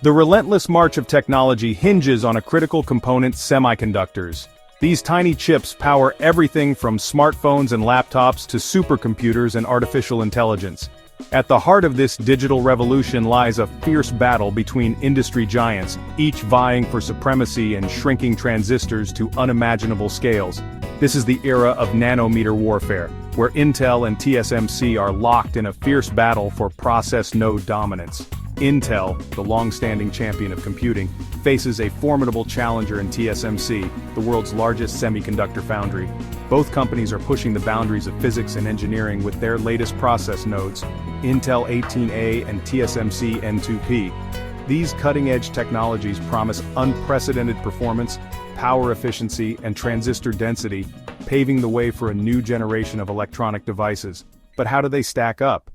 The relentless march of technology hinges on a critical component: semiconductors. These tiny chips power everything from smartphones and laptops to supercomputers and artificial intelligence. At the heart of this digital revolution lies a fierce battle between industry giants, each vying for supremacy and shrinking transistors to unimaginable scales. This is the era of nanometer warfare, where Intel and TSMC are locked in a fierce battle for process node dominance. Intel, the long-standing champion of computing, faces a formidable challenger in TSMC, the world's largest semiconductor foundry. Both companies are pushing the boundaries of physics and engineering with their latest process nodes, Intel 18A and TSMC N2P. These cutting-edge technologies promise unprecedented performance, power efficiency, and transistor density, paving the way for a new generation of electronic devices. But how do they stack up?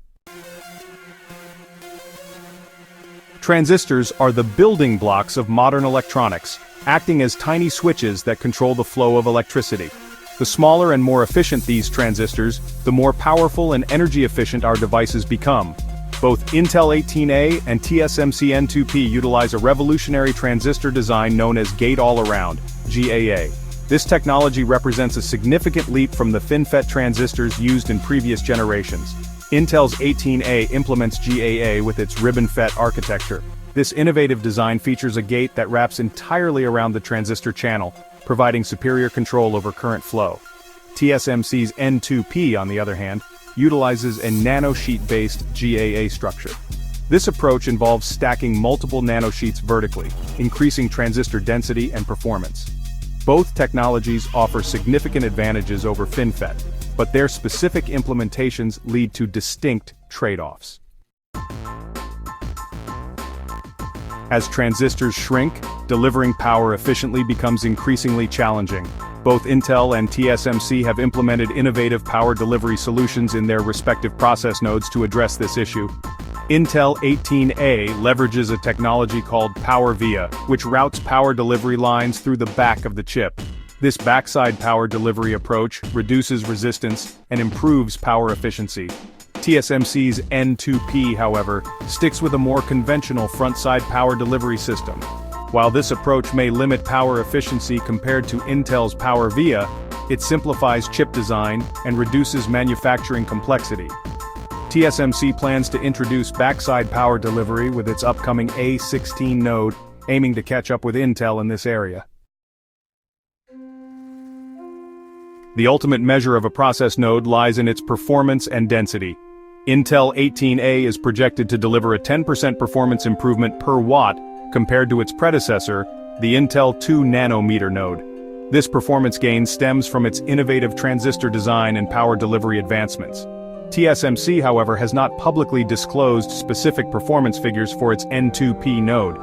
Transistors are the building blocks of modern electronics, acting as tiny switches that control the flow of electricity. The smaller and more efficient these transistors, the more powerful and energy efficient our devices become. Both Intel 18A and TSMC N2P utilize a revolutionary transistor design known as Gate-All-Around, GAA. This technology represents a significant leap from the FinFET transistors used in previous generations. Intel's 18A implements GAA with its ribbon FET architecture. This innovative design features a gate that wraps entirely around the transistor channel, providing superior control over current flow. TSMC's N2P, on the other hand, utilizes a nanosheet-based GAA structure. This approach involves stacking multiple nanosheets vertically, increasing transistor density and performance. Both technologies offer significant advantages over FinFET, but their specific implementations lead to distinct trade-offs. As transistors shrink, delivering power efficiently becomes increasingly challenging. Both Intel and TSMC have implemented innovative power delivery solutions in their respective process nodes to address this issue. Intel 18A leverages a technology called power via, which routes power delivery lines through the back of the chip. This backside power delivery approach reduces resistance and improves power efficiency. TSMC's N2P, however, sticks with a more conventional front-side power delivery system. While this approach may limit power efficiency compared to Intel's power via, it simplifies chip design and reduces manufacturing complexity. TSMC plans to introduce backside power delivery with its upcoming A16 node, aiming to catch up with Intel in this area. The ultimate measure of a process node lies in its performance and density. Intel 18A is projected to deliver a 10% performance improvement per watt compared to its predecessor, the Intel 2 nanometer node. This performance gain stems from its innovative transistor design and power delivery advancements. TSMC, however, has not publicly disclosed specific performance figures for its N2P node.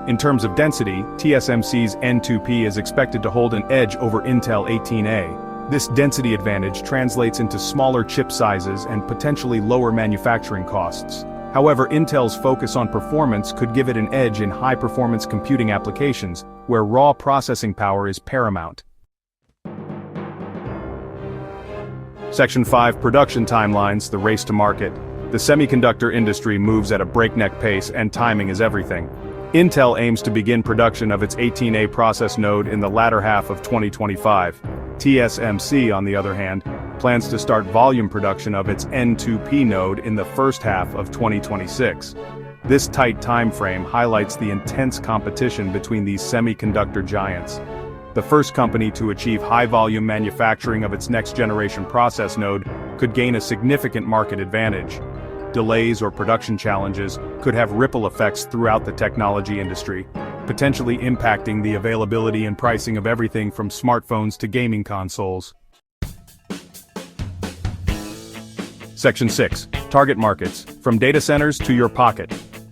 In terms of density, TSMC's N2P is expected to hold an edge over Intel 18A. This density advantage translates into smaller chip sizes and potentially lower manufacturing costs. However, Intel's focus on performance could give it an edge in high-performance computing applications, where raw processing power is paramount. Section 5: Production Timelines, the race to market. The semiconductor industry moves at a breakneck pace, and timing is everything. Intel aims to begin production of its 18A process node in the latter half of 2025. TSMC, on the other hand, plans to start volume production of its N2P node in the first half of 2026. This tight time frame highlights the intense competition between these semiconductor giants. The first company to achieve high-volume manufacturing of its next-generation process node could gain a significant market advantage. Delays or production challenges could have ripple effects throughout the technology industry, potentially impacting the availability and pricing of everything from smartphones to gaming consoles. Section 6: Target Markets, from data centers to your pocket.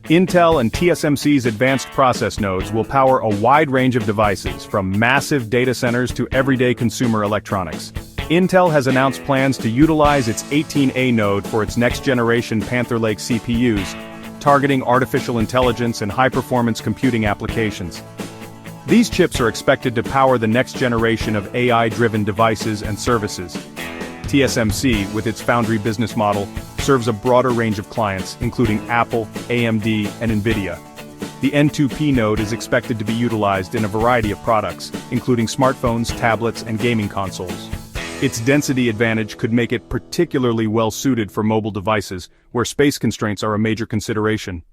Intel and TSMC's advanced process nodes will power a wide range of devices, from massive data centers to everyday consumer electronics. Intel has announced plans to utilize its 18A node for its next-generation Panther Lake CPUs, targeting artificial intelligence and high-performance computing applications. These chips are expected to power the next generation of AI-driven devices and services. TSMC, with its foundry business model, serves a broader range of clients, including Apple, AMD, and NVIDIA. The N2P node is expected to be utilized in a variety of products, including smartphones, tablets, and gaming consoles. Its density advantage could make it particularly well-suited for mobile devices, where space constraints are a major consideration.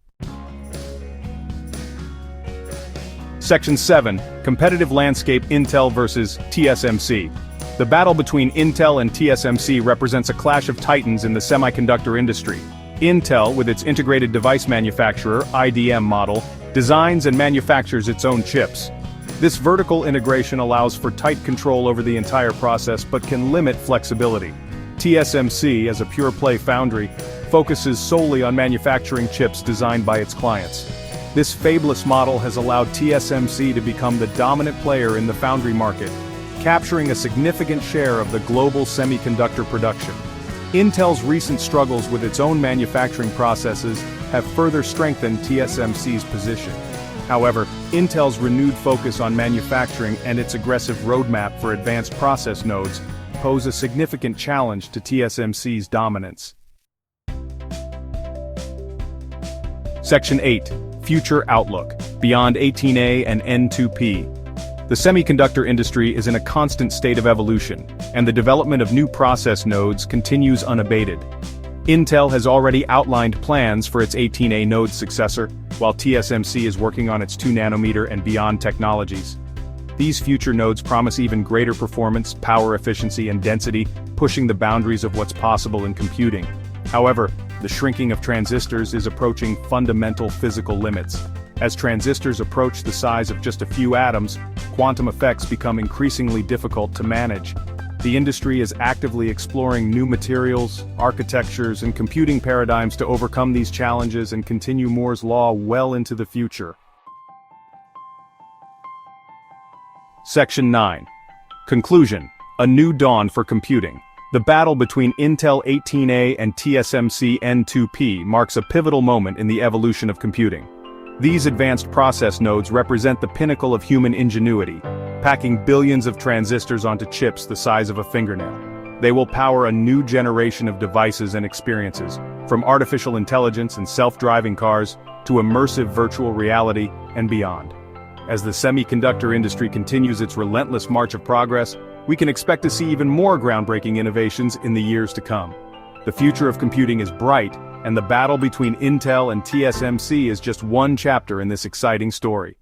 Section 7. Competitive Landscape Intel versus TSMC. The battle between Intel and TSMC represents a clash of titans in the semiconductor industry. Intel, with its integrated device manufacturer (IDM) model, designs and manufactures its own chips. This vertical integration allows for tight control over the entire process but can limit flexibility. TSMC, as a pure-play foundry, focuses solely on manufacturing chips designed by its clients. This fabless model has allowed TSMC to become the dominant player in the foundry market, capturing a significant share of the global semiconductor production. Intel's recent struggles with its own manufacturing processes have further strengthened TSMC's position. However, Intel's renewed focus on manufacturing and its aggressive roadmap for advanced process nodes pose a significant challenge to TSMC's dominance. Section 8. Future Outlook. Beyond 18A and N2P. The semiconductor industry is in a constant state of evolution, and the development of new process nodes continues unabated. Intel has already outlined plans for its 18A node successor, while TSMC is working on its 2nm and beyond technologies. These future nodes promise even greater performance, power efficiency, and density, pushing the boundaries of what's possible in computing. However, the shrinking of transistors is approaching fundamental physical limits. As transistors approach the size of just a few atoms, quantum effects become increasingly difficult to manage. The industry is actively exploring new materials, architectures, and computing paradigms to overcome these challenges and continue Moore's law well into the future. Section 9. Conclusion. A new dawn for computing. The battle between Intel 18A and TSMC N2P marks a pivotal moment in the evolution of computing. These advanced process nodes represent the pinnacle of human ingenuity, packing billions of transistors onto chips the size of a fingernail. They will power a new generation of devices and experiences, from artificial intelligence and self-driving cars to immersive virtual reality and beyond. As the semiconductor industry continues its relentless march of progress, we can expect to see even more groundbreaking innovations in the years to come. The future of computing is bright, and the battle between Intel and TSMC is just one chapter in this exciting story.